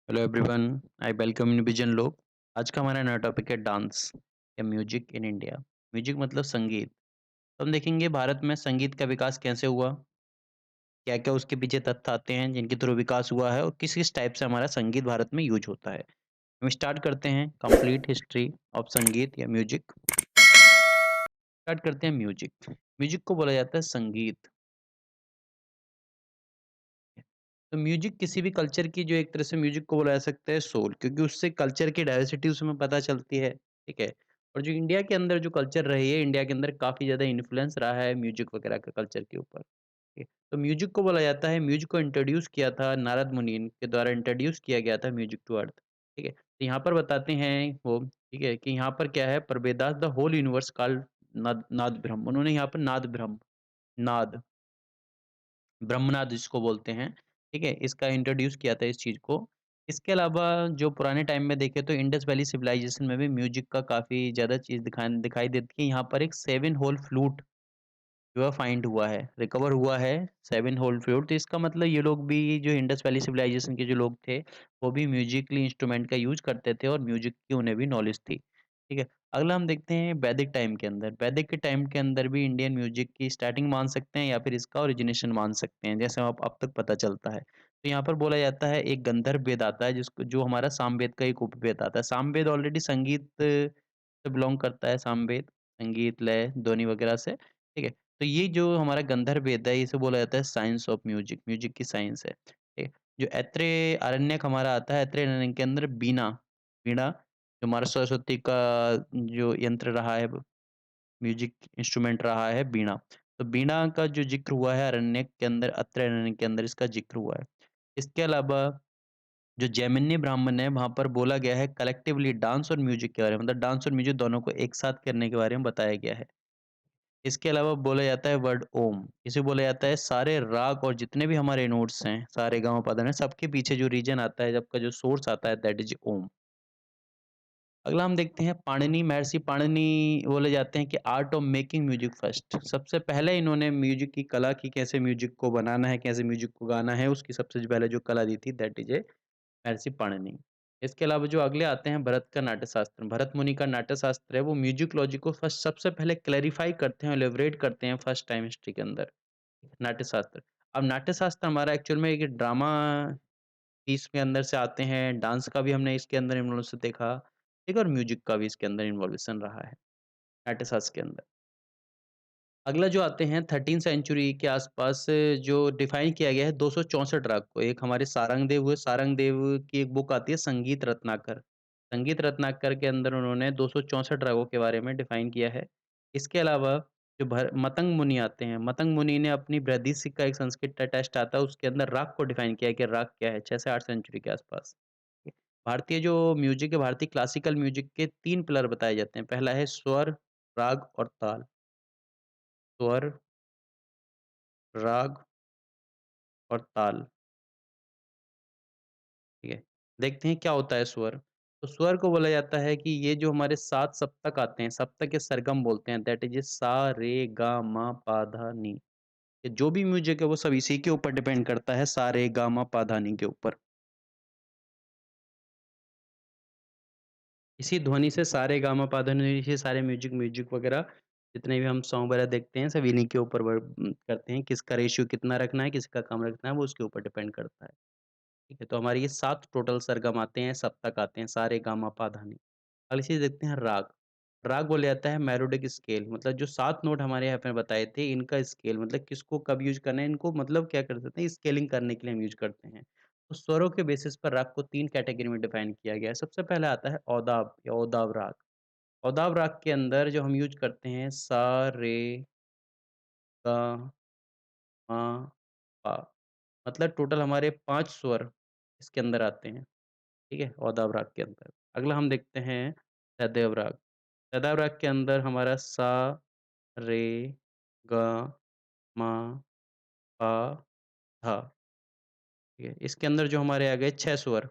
Hello everyone, I welcome in vision लोग। आज का हमारा नया टॉपिक है डांस या म्यूजिक इन इंडिया। म्यूजिक मतलब संगीत। तो हम देखेंगे भारत में संगीत का विकास कैसे हुआ, क्या क्या उसके पीछे तथ्य आते हैं जिनके थ्रू विकास हुआ है और किस किस टाइप से हमारा संगीत भारत में यूज होता है। हम स्टार्ट करते हैं कंप्लीट हिस्ट्री ऑफ संगीत या म्यूजिक। स्टार्ट करते हैं म्यूजिक। म्यूजिक को बोला जाता है संगीत। तो म्यूजिक किसी भी कल्चर की जो एक तरह से म्यूजिक को बोला जा सकता है सोल, क्योंकि उससे कल्चर की डाइवर्सिटी उसमें पता चलती है। ठीक है। और जो इंडिया के अंदर जो कल्चर रही है, इंडिया के अंदर काफ़ी ज़्यादा इन्फ्लुएंस रहा है म्यूजिक वगैरह का कल्चर के ऊपर। ठीक है। तो म्यूजिक को बोला जाता है, म्यूजिक को इंट्रोड्यूस किया था नारद मुनि के द्वारा, इंट्रोड्यूस किया गया था म्यूजिक टू अर्थ। ठीक है। तो यहाँ पर बताते हैं वो, ठीक है, कि यहाँ पर क्या है, पर Vedas the whole universe called नाद नाद ब्रह्म। उन्होंने यहाँ पर नाद ब्रह्म, नाद ब्रह्मनाद जिसको बोलते हैं, ठीक है? इसका इंट्रोड्यूस किया था इस चीज़ को। इसके अलावा जो पुराने टाइम में देखें तो इंडस वैली सिविलाइजेशन में भी म्यूज़िक का काफ़ी ज़्यादा चीज़ दिखाई देती है। यहाँ पर एक 7 होल फ्लूट जो है फाइंड हुआ है, रिकवर हुआ है 7 होल फ्लूट। तो इसका मतलब ये लोग भी, जो इंडस वैली सिविलाइजेशन के जो लोग थे, वो भी म्यूज़िकली इंस्ट्रूमेंट का यूज़ करते थे और म्यूज़िक की उन्हें भी नॉलेज थी। ठीक है? अगला हम देखते हैं वैदिक टाइम के अंदर। वैदिक के टाइम के अंदर भी इंडियन म्यूज़िक की स्टार्टिंग मान सकते हैं या फिर इसका ओरिजिनेशन मान सकते हैं, जैसे अब तक पता चलता है। तो यहाँ पर बोला जाता है एक गंधर्व वेद आता है, जिसको जो हमारा सामवेद का एक उपवेद आता है। सामवेद ऑलरेडी संगीत से बिलॉन्ग करता है, सामवेद, संगीत, लय, ध्वनि वगैरह से, ठीक है? तो ये जो हमारा गंधर्व वेद है, इसे बोला जाता है साइंस ऑफ म्यूज़िक, म्यूज़िक की साइंस है, ठीक है? जो ऐत्रेय आरण्यक हमारा आता है, ऐत्रेय आरण्यक के अंदर वीणा, वीणा जो हमारा सरस्वती का जो यंत्र रहा है, म्यूजिक इंस्ट्रूमेंट रहा है वीणा। तो वीणा का जो ज़िक्र हुआ है अरण्यक के अंदर, अत्रेय अरण्यक के अंदर इसका ज़िक्र हुआ है। इसके अलावा जो जैमिनी ब्राह्मण है, वहाँ पर बोला गया है कलेक्टिवली डांस और म्यूजिक के बारे में, मतलब डांस और म्यूजिक दोनों को एक साथ करने के बारे में बताया गया है। इसके अलावा बोला जाता है वर्ड ओम, इसे बोला जाता है सारे राग और जितने भी हमारे नोट्स हैं, सारे गाँव पा धा नी, सबके पीछे जो रीज़न आता है, सबका जो सोर्स आता है, दैट इज़ ओम। अगला हम देखते हैं पाणिनि, महर्षि पाणिनि बोले जाते हैं कि art of making music first. सबसे पहले इन्होंने म्यूजिक की कला की, कैसे म्यूजिक को बनाना है, कैसे म्यूजिक को गाना है, उसकी सबसे जो पहले जो कला दी थी, दैट इज़ ए महर्षि पाणिनि। इसके अलावा जो अगले आते हैं भरत का नाट्य शास्त्र। भरत मुनि का नाट्य शास्त्र है, वो म्यूजिकोलॉजी को फर्स्ट सबसे पहले क्लैरिफाई करते हैं, एलैबोरेट करते हैं फर्स्ट टाइम हिस्ट्री के अंदर, नाट्य शास्त्र। अब नाट्य शास्त्र हमारा एक्चुअल में एक ड्रामा पीस के अंदर से आते हैं, डांस का भी हमने इसके अंदर इन्वॉल्व देखा, ठीक है, और म्यूजिक का भी इसके अंदर इन्वॉल्यूशन रहा है, नाट्य शास्त्र के अंदर। अगला जो आते हैं 13th सेंचुरी के आसपास, जो डिफाइन किया गया है 264 राग को। एक हमारे सारंगदेव हुए, सारंगदेव की एक बुक आती है संगीत रत्नाकर। संगीत रत्नाकर के अंदर उन्होंने 264 रागों के बारे में डिफाइन किया है। इसके अलावा जो मतंग मुनि आते हैं, मतंग मुनि ने अपनी बृहदीसी का एक संस्कृत टेक्स्ट आता है, उसके अंदर राग को डिफाइन किया है कि राग क्या है, 6 से 8 सेंचुरी के आसपास। भारतीय जो म्यूजिक है, भारतीय क्लासिकल म्यूजिक के 3 पिलर बताए जाते हैं। पहला है स्वर, राग और ताल। स्वर, राग और ताल, ठीक है। देखते हैं क्या होता है स्वर। तो स्वर को बोला जाता है कि ये जो हमारे 7 सप्तक आते हैं, सप्तक या सरगम बोलते हैं, दैट इज़ सा, रे, गा, मा, पा, धा, नी। ये जो भी म्यूजिक है वो सब इसी के ऊपर डिपेंड करता है, सा, रे, गा, मा, पा, धा, नी के ऊपर। इसी ध्वनि से सा, रे, गा, मा, पा, धा, नी से सारे म्यूजिक म्यूजिक वगैरह जितने भी हम सॉन्ग वगैरह देखते हैं, सब इन्हीं के ऊपर करते हैं। किसका रेशियो कितना रखना है, किसका कम रखना है, वो उसके ऊपर डिपेंड करता है। ठीक है, तो हमारे ये 7 टोटल सरगम आते हैं, सप्तक आते हैं, सा, रे, गा, मा, पा, धा, नी। अगली चीज़ देखते हैं राग। राग बोला जाता है मेलोडिक स्केल, मतलब जो 7 नोट हमारे यहाँ पे बताए थे, इनका स्केल मतलब किसको कब यूज़ करना है, इनको मतलब क्या कर सकते हैं, स्केलिंग करने के लिए हम यूज़ करते हैं। तो स्वरों के बेसिस पर राग को 3 कैटेगरी में डिफाइन किया गया है। सबसे पहले आता है औदाव या औदाव राग। औदाव राग के अंदर जो हम यूज़ करते हैं सा, रे, गा, मा, पा, मतलब टोटल हमारे 5 स्वर इसके अंदर आते हैं। ठीक है? औदाव राग के अंदर। अगला हम देखते हैं सदैव राग। सदैव राग के अंदर हमारा सा, रे, गा, मा, पा, धा, ठीक है? इसके अंदर जो हमारे आ गए 6 स्वर।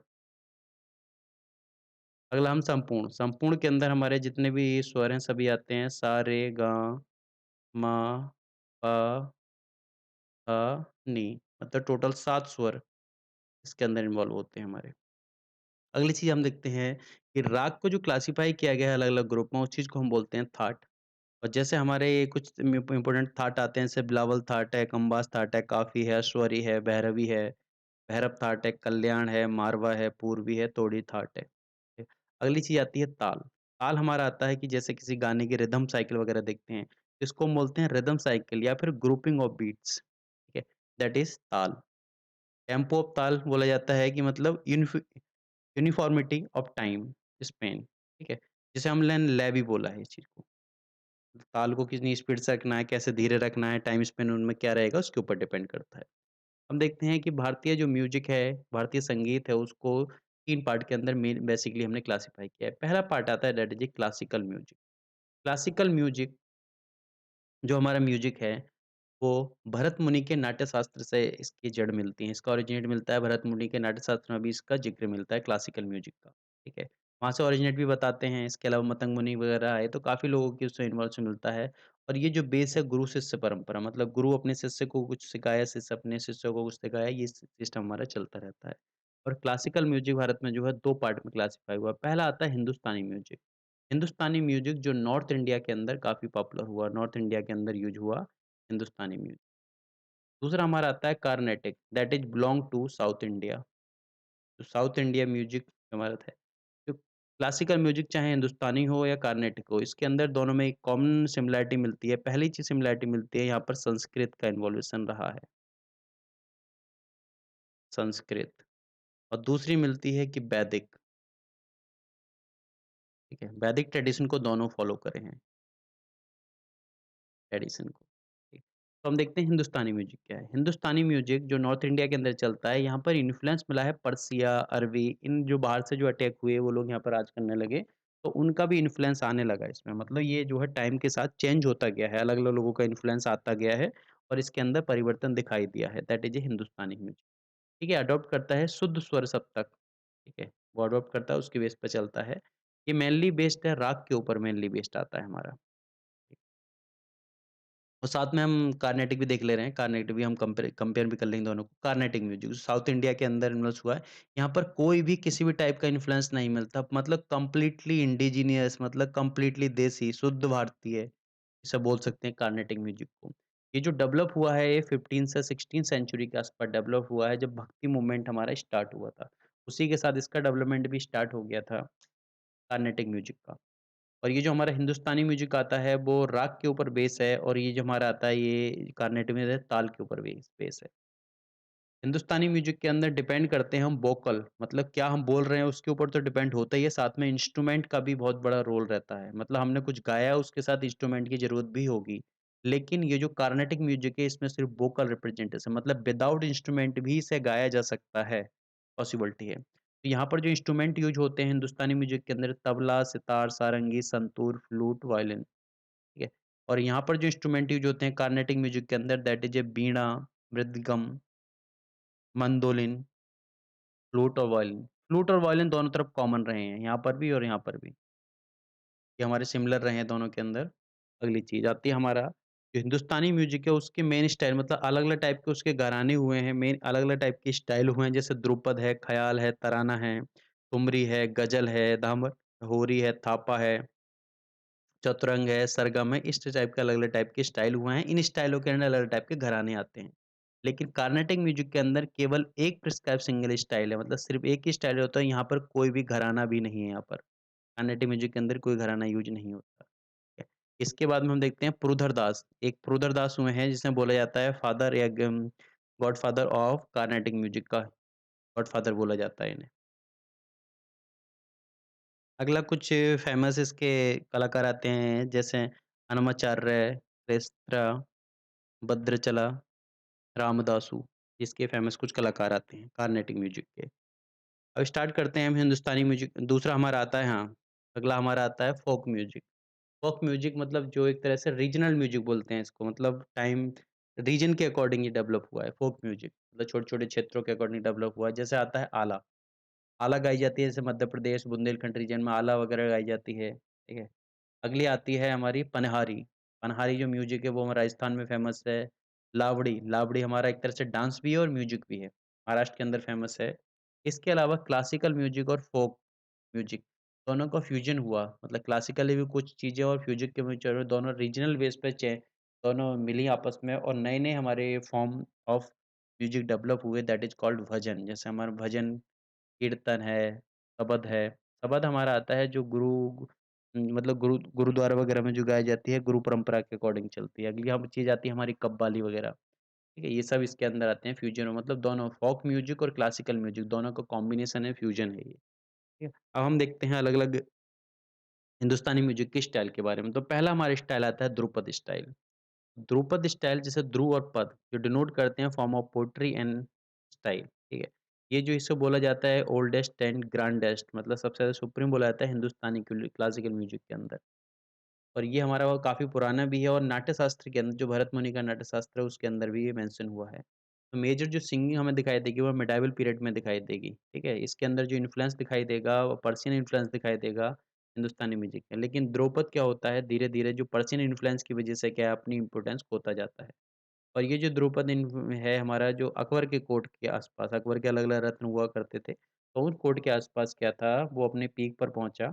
अगला हम संपूर्ण। संपूर्ण के अंदर हमारे जितने भी स्वर हैं सभी आते हैं सा, रे, गा, मा, पा, धा, नी, मतलब टोटल 7 स्वर इसके अंदर इन्वॉल्व होते हैं हमारे। अगली चीज़ हम देखते हैं कि राग को जो क्लासिफ़ाई किया गया है अलग-अलग ग्रुप में, उस चीज़ को हम बोलते हैं थाट। और जैसे हमारे ये कुछ इम्पोर्टेंट थाट आते हैं, जैसे बिलावल थाट है, कंबास थाट है, काफ़ी है, अश्वरी है, भैरवी है, भैरव थाट है, कल्याण है, मारवा है, पूर्वी है, तोड़ी थाट है। ठीक है। अगली चीज़ आती है ताल। ताल हमारा आता है कि जैसे किसी गाने की रिदम साइकिल वगैरह देखते हैं, इसको हम बोलते हैं रिदम साइकिल या फिर ग्रुपिंग ऑफ बीट्स, ठीक है? दैट इज़ ताल। टेम्पो ऑफ ताल बोला जाता है कि मतलब यूनिफ़ॉर्मिटी ऑफ टाइम स्पेन, ठीक है? जिसे हमने लय भी बोला है इस चीज़ को। ताल को कितनी स्पीड से रखना है, कैसे धीरे रखना है, टाइम स्पेन उनमें क्या रहेगा, उसके ऊपर डिपेंड करता है। हम देखते हैं कि भारतीय जो म्यूज़िक है, भारतीय संगीत है, उसको 3 पार्ट के अंदर मेन बेसिकली हमने क्लासिफ़ाई किया है। पहला पार्ट आता है that is the classical music. Classical music जो हमारा म्यूज़िक है, वो भरत मुनि के नाट्य शास्त्र से इसकी जड़ मिलती है। इसका ओरिजिनेट मिलता है भरत मुनि के नाट्य शास्त्र में भी इसका ज़िक्र मिलता है क्लासिकल म्यूज़िक का, ठीक है? वहाँ से ओरिजिनेट भी बताते हैं, इसके अलावा मतंग मुनि वगैरह आए, तो काफ़ी लोगों की उससे इन्वॉल्व मिलता है। और ये जो बेस है गुरु शिष्य परंपरा, मतलब गुरु अपने शिष्य को कुछ सिखाया, शिष्य अपने शिष्य को कुछ सिखाया, ये सिस्टम हमारा चलता रहता है। और क्लासिकल म्यूज़िक भारत में जो है 2 पार्ट में क्लासिफ़ाई हुआ है। पहला आता है हिंदुस्तानी म्यूज़िक। हिंदुस्तानी म्यूज़िक जो नॉर्थ इंडिया के अंदर काफ़ी पॉपुलर हुआ, नॉर्थ इंडिया के अंदर यूज़ हुआ हिंदुस्तानी म्यूज़िक। दूसरा हमारा आता है Carnatic that is belong to South India. तो साउथ इंडिया म्यूज़िक हमारा था। तो क्लासिकल म्यूज़िक चाहे हिंदुस्तानी हो या कार्नेटिक हो, इसके अंदर दोनों में एक कॉमन सिमिलैरिटी मिलती है। पहली चीज़ सिमिलैरिटी मिलती है यहाँ पर संस्कृत का इन्वॉल्यूशन रहा है, संस्कृत। और दूसरी मिलती है कि वैदिक, ठीक है? वैदिक ट्रेडिशन को दोनों फॉलो करे हैं। ट्रेडिशन को। ठीक। तो हम देखते हैं हिंदुस्तानी म्यूज़िक क्या है। हिंदुस्तानी म्यूज़िक जो नॉर्थ इंडिया के अंदर चलता है, यहाँ पर इन्फ्लुएंस मिला है पर्शिया, अरबी इन जो बाहर से जो अटैक हुए, वो लोग यहाँ पर राज करने लगे, तो उनका भी इन्फ्लुएंस आने लगा इसमें। मतलब ये जो है टाइम के साथ चेंज होता गया है, अलग-अलग लोगों का इन्फ्लुएंस आता गया है और इसके अंदर परिवर्तन दिखाई दिया है। That is A Hindustani music. ठीक है, अडॉप्ट करता है शुद्ध स्वर सप्तक, ठीक है? वो अडॉप्ट करता है, उसके बेस पे चलता है। ये मेनली बेस्ड है राग के ऊपर मेनली बेस्ड आता है हमारा। और साथ में हम कार्नेटिक भी देख ले रहे हैं, कार्नेटिक भी हम कंपेयर भी कर लेंगे दोनों को। कार्नेटिक म्यूज़िक साउथ इंडिया के अंदर इन्वेस्ट हुआ है, यहाँ पर कोई भी किसी भी टाइप का इन्फ्लुएंस नहीं मिलता, मतलब कंप्लीटली इंडिजिनियस मतलब कंप्लीटली देसी, शुद्ध भारतीय, ऐसा बोल सकते हैं कार्नेटिक म्यूज़िक को। ये जो डेवलप हुआ है, ये 15 से 16 सेंचुरी के आस-पास डेवलप हुआ है, जब भक्ति मूवमेंट हमारा स्टार्ट हुआ था। उसी के साथ इसका डेवलपमेंट भी स्टार्ट हो गया था, कार्नेटिक म्यूज़िक का। और ये जो हमारा हिंदुस्तानी म्यूज़िक आता है वो राग के ऊपर बेस है और ये जो हमारा आता है ये कार्नेटिक में है ताल के ऊपर बेस बेस है। हिंदुस्तानी म्यूज़िक के अंदर डिपेंड करते हैं हम वोकल मतलब क्या हम बोल रहे हैं उसके ऊपर तो डिपेंड होता ही है, साथ में इंस्ट्रूमेंट का भी बहुत बड़ा रोल रहता है। मतलब हमने कुछ गाया उसके साथ इंस्ट्रूमेंट की ज़रूरत भी होगी। लेकिन ये जो कार्नेटिक म्यूज़िक है इसमें सिर्फ़ वोकल रिप्रेजेंटेशन मतलब विदाउट इंस्ट्रूमेंट भी इसे गाया जा सकता है, पॉसिबिलिटी है। तो यहाँ पर जो इंस्ट्रूमेंट यूज़ होते हैं हिंदुस्तानी म्यूज़िक के अंदर तबला, सितार, सारंगी, संतूर, फ्लूट, वायलिन, ठीक है? और यहाँ पर जो इंस्ट्रूमेंट यूज़ होते हैं कार्नेटिक म्यूज़िक के अंदर that is a veena, mridangam, mandolin, flute और वायलिन। फ्लूट और वायलिन दोनों तरफ कॉमन रहे हैं, यहाँ पर भी और यहाँ पर भी। ये हमारे सिमिलर रहे हैं दोनों के अंदर। अगली चीज़ आती है हमारा जो हिंदुस्तानी म्यूज़िक है उसके मेन स्टाइल मतलब अलग-अलग टाइप के उसके घराने हुए हैं, मेन अलग-अलग टाइप के स्टाइल हुए हैं जैसे ध्रुपद है, ख़याल है, तराना है, ठुमरी है, गज़ल है, होरी है, थापा है, चतुरंग है, सरगम है, इस टाइप के अलग-अलग टाइप के स्टाइल हुए हैं। इन स्टाइलों के अंदर अलग-अलग टाइप के घराने आते हैं। लेकिन कार्नेटिक म्यूज़िक के अंदर केवल एक प्रिस्क्राइब सिंगल स्टाइल है मतलब सिर्फ़ एक ही स्टाइल होता है, यहाँ पर कोई भी घराना भी नहीं है यहाँ पर। कार्नेटिक म्यूज़िक के अंदर कोई घराना यूज़ नहीं होता। है। इसके बाद में हम देखते हैं पुरंदर दास। एक पुरंदर दास हुए हैं जिसे बोला जाता है फादर या गॉडफादर ऑफ कार्नेटिक म्यूज़िक का गॉडफादर बोला जाता है इन्हें। अगला कुछ फ़ेमस इसके कलाकार आते हैं जैसे अन्नमाचार्य, रेस्त्रा, भद्रचला, रामदासु। इसके फ़ेमस कुछ कलाकार आते हैं कार्नेटिक म्यूज़िक के। अब स्टार्ट करते हैं हम हिंदुस्तानी म्यूज़िक दूसरा हमारा आता है हाँ, अगला हमारा आता है फ़ोक म्यूज़िक। फ़ोक म्यूज़िक मतलब जो एक तरह से रीजनल म्यूज़िक बोलते हैं इसको मतलब टाइम रीजन के अकॉर्डिंग ये डेवलप हुआ है फ़ोक म्यूज़िक। मतलब छोटे-छोटे क्षेत्रों के अकॉर्डिंग डेवलप हुआ है। जैसे आता है आला, आला गाई जाती है जैसे मध्य प्रदेश, बुंदेलखंड रीजन में आला वगैरह गाई जाती है, ठीक है? अगली आती है हमारी पनहारी, पनहारी जो म्यूज़िक है वो हमारे राजस्थान में फ़ेमस है। लावड़ी, लावड़ी हमारा एक तरह से डांस भी है और म्यूज़िक भी है, महाराष्ट्र के अंदर फ़ेमस है। इसके अलावा क्लासिकल म्यूज़िक और फ़ोक म्यूज़िक दोनों का फ्यूज़न हुआ, मतलब क्लासिकली भी कुछ चीज़ें और फ्यूज़न के म्यूज़िक दोनों रीजनल बेस पे दोनों मिली आपस में और नए-नए हमारे फॉर्म ऑफ म्यूज़िक डेवलप हुए दैट इज़ कॉल्ड भजन। जैसे हमारा भजन, कीर्तन है, शबद है। शबद हमारा आता है जो मतलब गुरुद्वारा वगैरह में जो गाई जाती है, गुरु परंपरा के अकॉर्डिंग चलती है। अगली हम चीज़ आती है हमारी कव्वाली वगैरह, ठीक है? ये सब इसके अंदर आते हैं फ्यूज़न में मतलब दोनों फ़ोक म्यूज़िक और क्लासिकल म्यूज़िक दोनों का कॉम्बिनेशन है, फ्यूज़न है ये, ठीक है? अब हम देखते हैं अलग-अलग हिंदुस्तानी म्यूज़िक के स्टाइल के बारे में। तो पहला हमारा स्टाइल आता है ध्रुपद स्टाइल। ध्रुपद स्टाइल जैसे ध्रुव और पद जो डिनोट करते हैं form of poetry and style, ठीक है? ये जो इसे बोला जाता है ओल्डेस्ट एंड ग्रैंडेस्ट मतलब सबसे ज़्यादा सुप्रीम बोला जाता है हिंदुस्तानी क्लासिकल म्यूज़िक के अंदर। और ये हमारा वो काफ़ी पुराना भी है और नाट्य शास्त्र के अंदर जो भरत मुनि का नाट्य शास्त्र है उसके अंदर भी ये मेंशन हुआ है। तो मेजर जो सिंगिंग हमें दिखाई देगी वो मिडाइवल पीरियड में दिखाई देगी, ठीक है? इसके अंदर जो इन्फ्लुएंस दिखाई देगा वो पर्शियन इन्फ्लुएंस दिखाई देगा हिंदुस्तानी म्यूज़िक में। लेकिन ध्रुपद क्या होता है धीरे-धीरे जो पर्शियन इन्फ्लुएंस की वज़ह से क्या है अपनी इम्पोर्टेंस खोता जाता है। और ये जो ध्रुपद है हमारा जो अकबर के कोर्ट के आस-पास अकबर के अलग-अलग रत्न हुआ करते थे। तो उन कोर्ट के आस-पास क्या था वो अपने पीक पर पहुँचा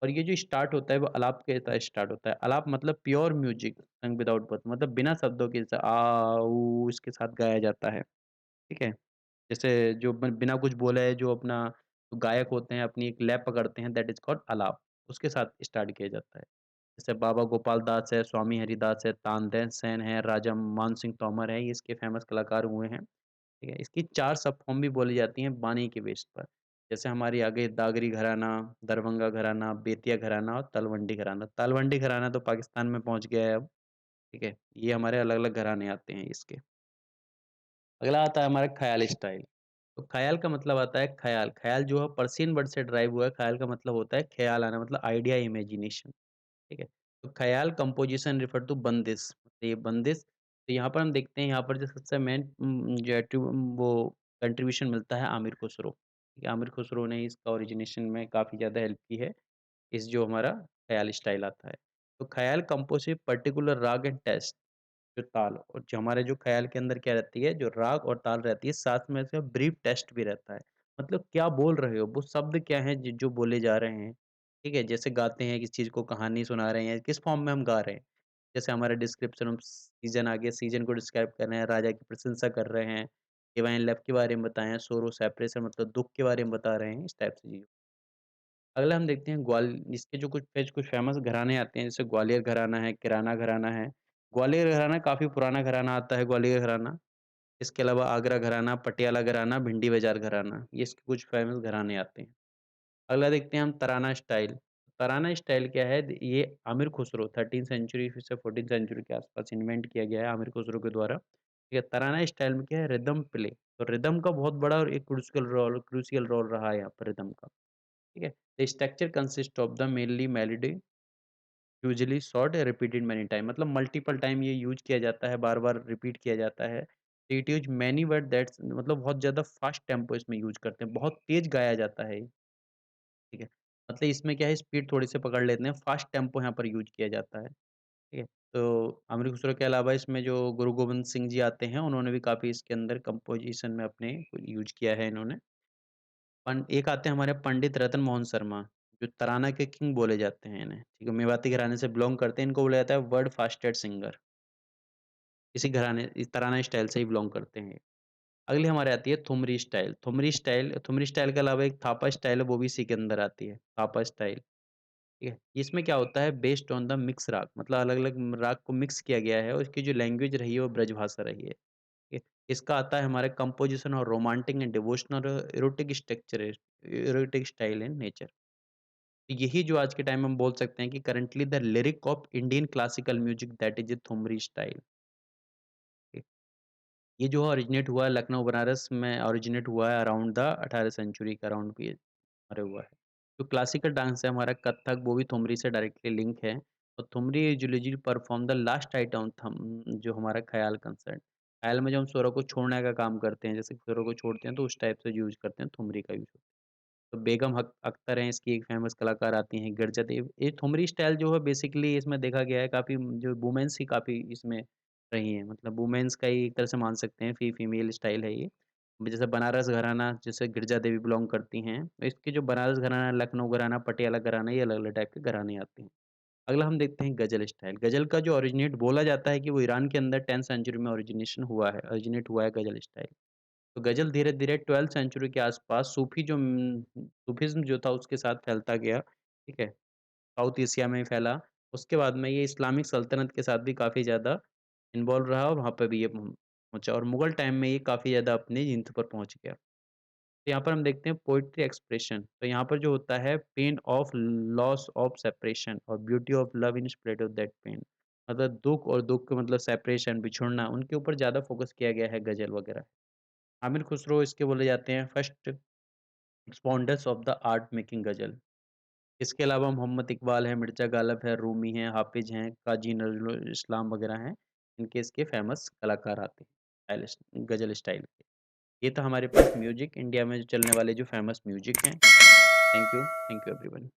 और ये जो स्टार्ट होता है वो आलाप के तहत स्टार्ट होता है। आलाप मतलब प्योर म्यूज़िक संग विदाउट वर्ड मतलब बिना शब्दों के जैसे आ, ऊ इसके साथ गाया जाता है, ठीक है? जैसे जो बिना कुछ बोले जो अपना जो गायक होते हैं अपनी एक लय पकड़ते हैं दैट इज़ कॉल्ड आलाप, उसके साथ स्टार्ट किया जाता है। जैसे बाबा गोपाल दास है, स्वामी हरिदास है, तानसेन सेन है, राजा मान सिंह तोमर है, ये इसके फ़ेमस कलाकार हुए हैं। ठीक है? इसकी 4 सब फ़ॉर्म भी बोली जाती हैं बानी के बेस पर। जैसे हमारी आ गई दागरी घराना, दरभंगा घराना, बेतिया घराना और तलवंडी घराना। तलवंडी घराना तो पाकिस्तान में पहुँच गया है अब, ठीक है? ये हमारे अलग-अलग घराने आते हैं इसके। अगला आता है हमारा ख़याल स्टाइल। तो ख़याल का मतलब आता है ख़याल, ख़याल जो है पर्शियन वर्ड से डिराइव हुआ है, ख़याल का मतलब होता है ख़्याल आना मतलब आइडिया, इमेजिनेशन। ठीक है? तो ख़याल कंपोज़िशन रेफर टू बंदिश, तो ये बंदिश तो यहाँ पर हम देखते हैं यहाँ पर जो सबसे मेन जो वो कंट्रीब्यूशन मिलता है आमिर खुसरो। ठीक है? आमिर खुसरो ने इसका ओरिजिनेशन में काफ़ी ज़्यादा हेल्प की है, इस जो हमारा ख़याल स्टाइल आता है। तो ख़याल कंपोज़ ए पर्टिकुलर राग एंड टेस्ट जो ताल और जो हमारे जो ख़याल के अंदर क्या रहती है, जो राग और ताल रहती है, साथ में से ब्रीफ टेस्ट भी रहता है। मतलब क्या बोल रहे हो, वो शब्द क्या हैं जो बोले जा रहे हैं, ठीक है? जैसे गाते हैं किसी चीज़ को कहानी सुना रहे हैं, किस फ़ॉर्म में हम गा रहे हैं। जैसे हमारा डिस्क्रिप्शन हम सीज़न आ गया, सीज़न को डिस्क्राइब कर रहे हैं, राजा की प्रशंसा कर रहे हैं, डिवाइन लव के बारे में बताएँ, सोरो सेपरेशन मतलब दुःख के बारे में बता रहे हैं, इस टाइप से चीज़ें। अगला हम देखते हैं इसके जो कुछ फ़ेमस घराने आते हैं, जैसे ग्वालियर घराना है, किराना घराना है। ग्वालियर घराना काफ़ी पुराना घराना आता है ग्वालियर घराना। इसके अलावा आगरा घराना, पटियाला घराना, भिंडी बाज़ार घराना, ये इसके कुछ फ़ेमस घराने आते हैं। अगला देखते हैं हम तराना स्टाइल। तराना स्टाइल क्या है? ये आमिर खुसरो 13th सेंचुरी से 14th सेंचुरी के आस-पास इन्वेंट किया गया है आमिर खुसरो के द्वारा। ठीक है, तराना स्टाइल में क्या है? रिदम प्ले, तो रिदम का बहुत बड़ा और एक क्रूशियल रोल रहा है यहाँ पर रिदम का। ठीक है? The structure consist of the mainly melody usually short repeated many time मतलब मल्टीपल टाइम ये यूज़ किया जाता है, बार-बार रिपीट किया जाता है। It use many word that's मतलब बहुत ज़्यादा फ़ास्ट टेम्पो इसमें यूज़ करते हैं, बहुत तेज़ गाया जाता है ये, ठीक है। मतलब इसमें क्या है स्पीड थोड़ी-सी पकड़ लेते हैं, फ़ास्ट टेम्पो यहाँ पर यूज़ किया जाता है, ठीक है। तो अमरीक खुसरो के अलावा इसमें जो गुरु गोविंद सिंह जी आते हैं, उन्होंने भी काफ़ी इसके अंदर कंपोज़िशन में अपने यूज़ किया है इन्होंने। एक आते हैं हमारे पंडित रतन मोहन शर्मा, जो तराना के किंग बोले जाते हैं इन्हें, ठीक है। मेवाती घराने से बिलॉन्ग करते हैं, इनको बोला जाता है वर्ल्ड फास्टेस्ट सिंगर। इसी घराने इस तराना स्टाइल से ही बिलॉन्ग करते हैं ये। अगली हमारे आती है ठुमरी स्टाइल। ठुमरी स्टाइल के अलावा एक थापा स्टाइल है, वो भी इसी के अंदर आती है, थापा स्टाइल, ठीक है। इसमें क्या होता है बेस्ड ऑन द मिक्स राग मतलब अलग-अलग राग को मिक्स किया गया है और इसकी जो लैंग्वेज रही है वो ब्रजभाषा रही है, ठीक है। इसका आता है हमारे कंपोज़िशन और romantic and devotional erotic style in nature. यही जो आज के टाइम में हम बोल सकते हैं कि currently the lyric of Indian classical music that is A thumri style. ये जो ओरिजिनेट हुआ है लखनऊ बनारस में ओरिजिनेट हुआ है अराउंड द 18th सेंचुरी के अराउंड भी अरे हुआ है। जो क्लासिकल डांस है हमारा कथक वो भी ठुमरी से डायरेक्टली लिंक है और thumri usually perform the last item थम जो हमारा ख़याल कंसर्ट। ख़याल में जो हम स्वरों को छोड़ने का काम करते हैं, जैसे स्वरों को छोड़ते हैं तो उस टाइप से यूज़ करते हैं, ठुमरी का यूज़ तो बेगम अख्तर हैं इसकी एक फ़ेमस कलाकार आती हैं गिरजा देव। ये ठुमरी स्टाइल जो है बेसिकली इसमें देखा गया है काफ़ी जो वुमेन्स ही काफ़ी इसमें रही हैं। मतलब वुमेन्स का ही एक तरह से मान सकते हैं फीमेल स्टाइल है ये। जैसे बनारस घराना, जैसे गिरजा देवी बिलॉन्ग करती हैं, तो इसके जो बनारस घराना, लखनऊ घराना, पटियाला घराना, ये अलग-अलग टाइप के घराने आते हैं। अगला हम देखते हैं गज़ल स्टाइल। गज़ल का जो ओरिजिनेट बोला जाता है कि वो ईरान के अंदर 10th सेंचुरी में ओरिजिनेट हुआ है गज़ल स्टाइल। तो गज़ल धीरे-धीरे 12th सेंचुरी के आस-पास सूफ़ीज़्म जो था उसके साथ फैलता गया, ठीक है? साउथ एशिया में फैला। उसके बाद में ये इस्लामिक सल्तनत के साथ भी काफ़ी ज़्यादा इन्वॉल्व रहा और वहाँ पे भी ये पहुँचा और मुगल टाइम में ये काफ़ी ज़्यादा अपनी जिंद पर पहुँच गया। तो यहाँ पर हम देखते हैं पोएट्री एक्सप्रेशन, तो यहाँ पर जो होता है pain of loss of separation और beauty of love in split of that pain, मतलब दुःख और दुःख का मतलब सेपरेशन, बिछुड़ना, उनके ऊपर ज़्यादा फ़ोकस किया गया है गज़ल वगैरह। आमिर खुसरो इसके बोले जाते हैं first expounders of the art making ghazal. इसके अलावा मोहम्मद इकबाल हैं, मिर्ज़ा गालिब है, रूमी हैं, हाफ़िज़ हैं, काज़ी नज़रुल इस्लाम वगैरह हैं। इनके इसके फ़ेमस कलाकार आते हैं गज़ल स्टाइल के। ये था हमारे पास म्यूज़िक, इंडिया में जो चलने वाले जो फ़ेमस म्यूज़िक हैं। Thank you everyone.